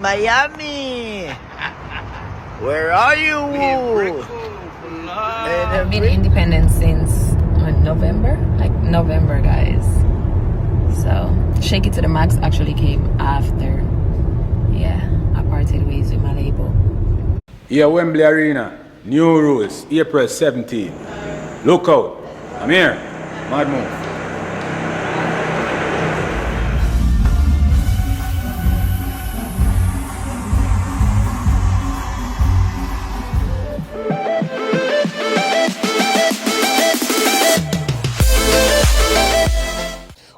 Miami, where are you? I've been independent since November, guys. So Shake It to the Max actually came after, I parted ways with my label. Yeah, Wembley Arena, new rules, April 17. Look out, I'm here, mad move.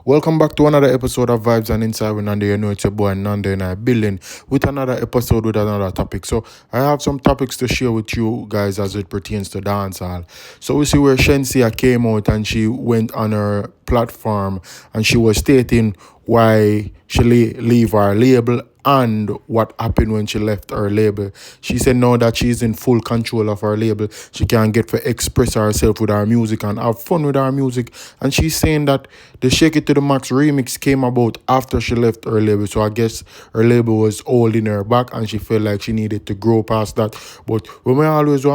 Welcome back to another episode of Vibes and Inside with Nando. You know it's your boy Nando and I building with another episode with another topic. So I have some topics to share with you guys as it pertains to dancehall. So we see where Shenseea came out and she went on her platform and she was stating why she leave her label and what happened when she left her label. She said now that she's in full control of her label, she can get to express herself with her music and have fun with her music. And she's saying that the Shake It to the Max remix came about after she left her label. So I guess her label was holding her back and she felt like she needed to grow past that. But when we always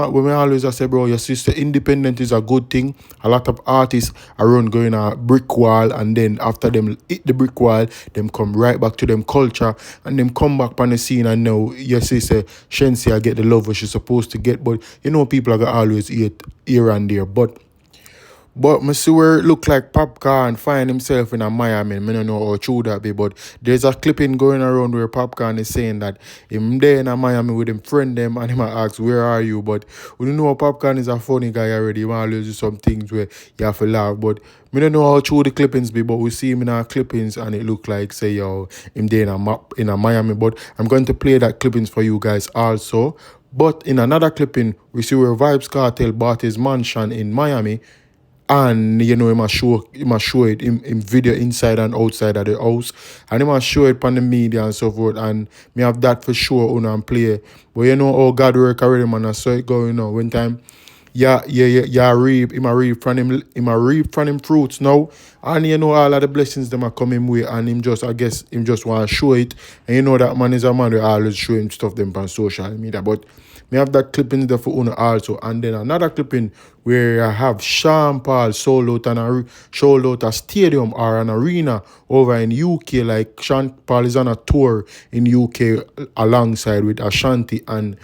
I say, bro, your sister independent is a good thing. A lot of artists are going a brick wall, and then after them hit the brick wall, them come right back to them culture and them come back on the scene. And now your sister Shenseea get the love what she's supposed to get, but you know people are gonna always eat here and there. But me see where it look like Popcorn find himself in a Miami. I don't know how true that be, but there's a clipping going around where Popcorn is saying that him there in a Miami with him friend them and him ask, where are you? But we don't know Popcorn is a funny guy already. He always do some things where you have to laugh. But we don't know how true the clippings be, but we see him in our clippings and it look like, say, yo, him there in a Miami. But I'm going to play that clippings for you guys also. But in another clipping, we see where Vybz Kartel bought his mansion in Miami. And you know, he must show it in video inside and outside of the house. And he must show it on the media and so forth. And me have that for sure on and play. But you know how God work already, man. I saw it going on. One time, reap from him fruits now. And you know all of the blessings them are coming way. And him just want to show it. And you know that man is a man who always show him stuff them on social media. But me have that clipping there for Uno also. And then another clipping where I have Sean Paul sold out a stadium or an arena over in UK. Like Sean Paul is on a tour in UK alongside with Ashanti, and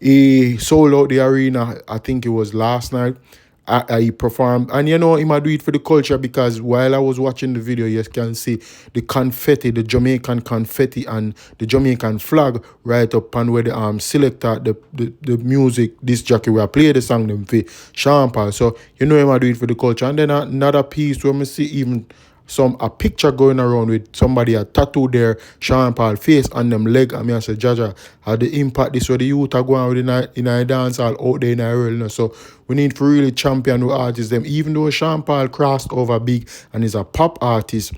he sold out the arena, I think it was last night. He performed, and you know, he might do it for the culture, because while I was watching the video, you can see the confetti, the Jamaican confetti and the Jamaican flag right up on where the selector, the music, this jockey where I play the song them for Sean Paul. So you know, he might do it for the culture. And then another piece where we see even a picture going around with somebody a tattoo there, Sean Paul face on them leg. And I say, Jaja, how the impact this where the youth are going with in a dance all out there in the world. You know? So we need to really champion the artists them. Even though Sean Paul crossed over big and is a pop artist,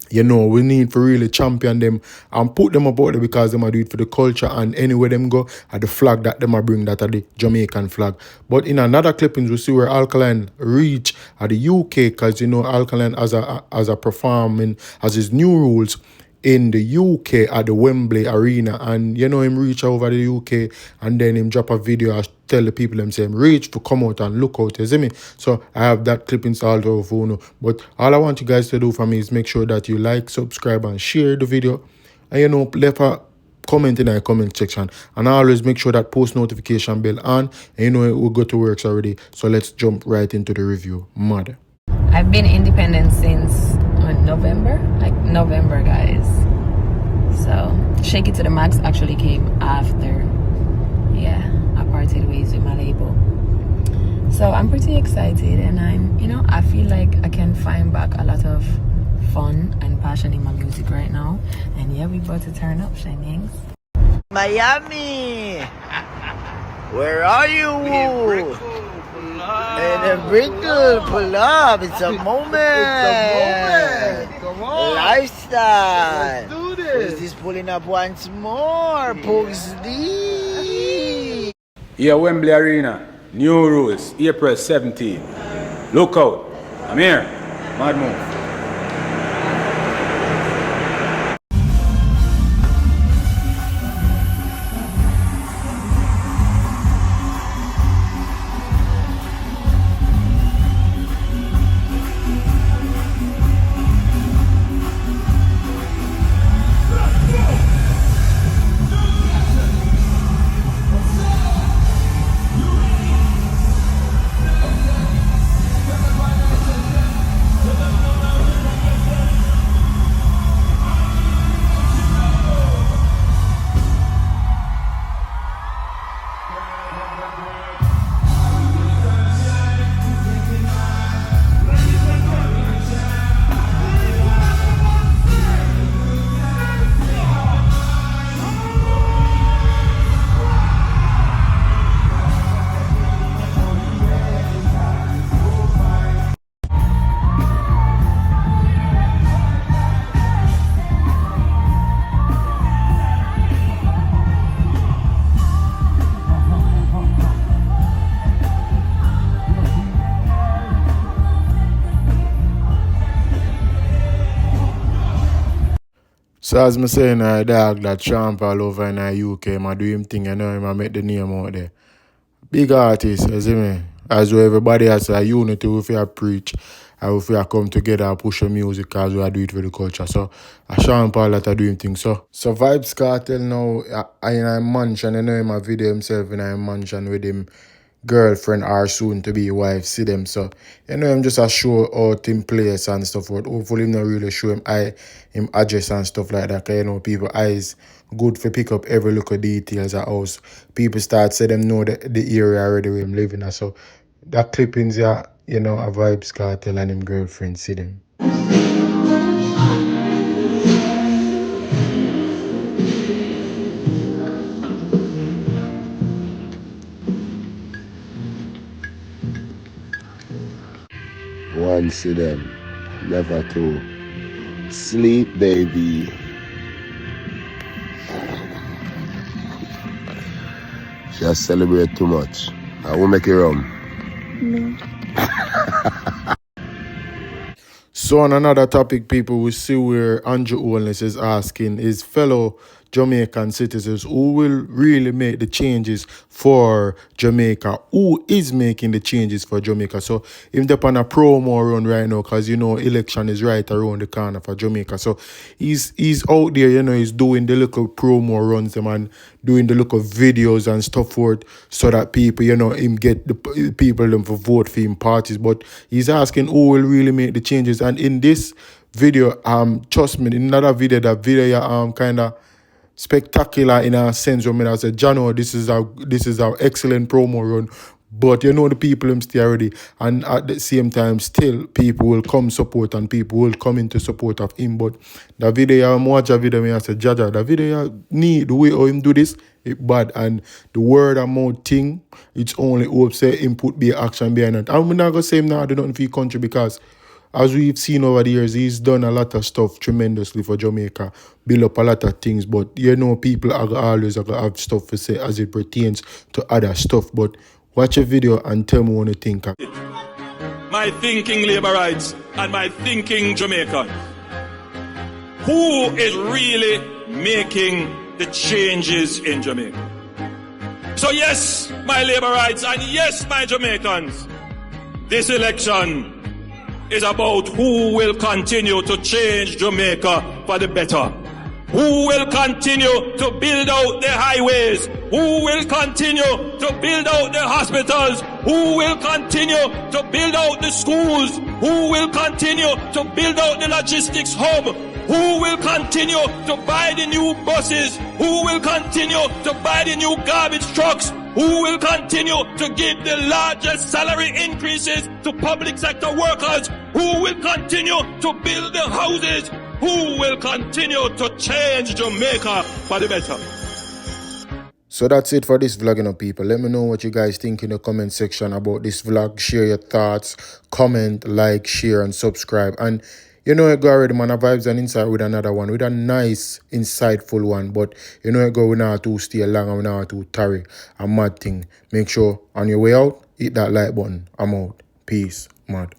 you know, we need to really champion them and put them up out there, because them are do it for the culture, and anywhere them go at the flag that them are bring, that are the Jamaican flag. But in another clippings, we see where Alkaline reach at the UK, because you know Alkaline as a performing as his new rules in the UK at the Wembley Arena, and you know him reach over the UK and then him drop a video and tell the people them say him reach to come out and look out, you see me? So I have that clip installed over phone. But all I want you guys to do for me is make sure that you like, subscribe and share the video, and you know, leave a comment in the comment section, and I always make sure that post notification bell on, and you know it will go to works already. So let's jump right into the review. Mother, I've been independent since November, guys. So Shake It to the Max actually came after, I parted ways with my label. So I'm pretty excited, and I feel like I can find back a lot of fun and passion in my music right now. And we about to turn up, Shenseea. Miami, where are you? And a Brickle pull up. It's a moment. Come on. Lifestyle. Let's do this. Who's this pulling up once more? Pugs D. Yeah, Wembley Arena, new rules, April 17. Look out, I'm here, mad move. So as me saying, I dog that Sean Paul over in the UK, I do him thing, you know him, I make the name out there. Big artist, you see me? As well, everybody has a unity, if you preach, and if you come together and push the music, as well, I do it for the culture. So, Sean Paul that I do him thing. So Vybz Kartel now, I in a mansion, you know him, a video himself in a mansion with him girlfriend or soon to be wife, see them. So, you know, him just a show out in place and stuff. But hopefully, him not really show him address and stuff like that. Cause you know, people eyes good for pick up every little details of house. People start say them know the area already where him living. So, that clippings, yeah, you know, a Vybz Kartel and him girlfriend, see them. One, see them. Never two. Sleep, baby. Just celebrate too much. I won't make it wrong. So on another topic, people, we see where Andrew Owens is asking his fellow Jamaican citizens who will really make the changes for Jamaica, who is making the changes for Jamaica. So him up on a promo run right now, because you know election is right around the corner for Jamaica. So he's out there, you know, he's doing the little promo runs them and doing the little videos and stuff for it, so that people, you know, him get the people them for vote for him parties. But he's asking who will really make the changes. And in this video, trust me, in another video, that video kind of spectacular in a sense. When I said, Jano, this is our excellent promo run. But you know the people them stay already, and at the same time still people will come support and people will come into support of him. But the video I watch a video, I said, Jaja, the video need the way how him do this, it bad. And the word of mouth thing, it's only hope say him put be action behind it. I'm not gonna say him now do nothing for your country, because as we've seen over the years, he's done a lot of stuff tremendously for Jamaica, build up a lot of things. But you know, people are always gonna have stuff to say as it pertains to other stuff. But watch a video and tell me what you think. My thinking labor rights and my thinking Jamaican. Who is really making the changes in Jamaica? So yes, my labor rights, and yes, my Jamaicans, this election is about who will continue to change Jamaica for the better. Who will continue to build out the highways? Who will continue to build out the hospitals? Who will continue to build out the schools? Who will continue to build out the logistics hub? Who will continue to buy the new buses? Who will continue to buy the new garbage trucks? Who will continue to give the largest salary increases to public sector workers? Who will continue to build the houses? Who will continue to change Jamaica for the better? So that's it for this vlog, you know, people. Let me know what you guys think in the comment section about this vlog. Share your thoughts, comment, like, share, and subscribe. And you know, I go already, man, a Vybz and Inside with another one, with a nice, insightful one. But you know, I go, we not to stay long and we not to tarry. A mad thing. Make sure on your way out, hit that like button. I'm out. Peace, mad.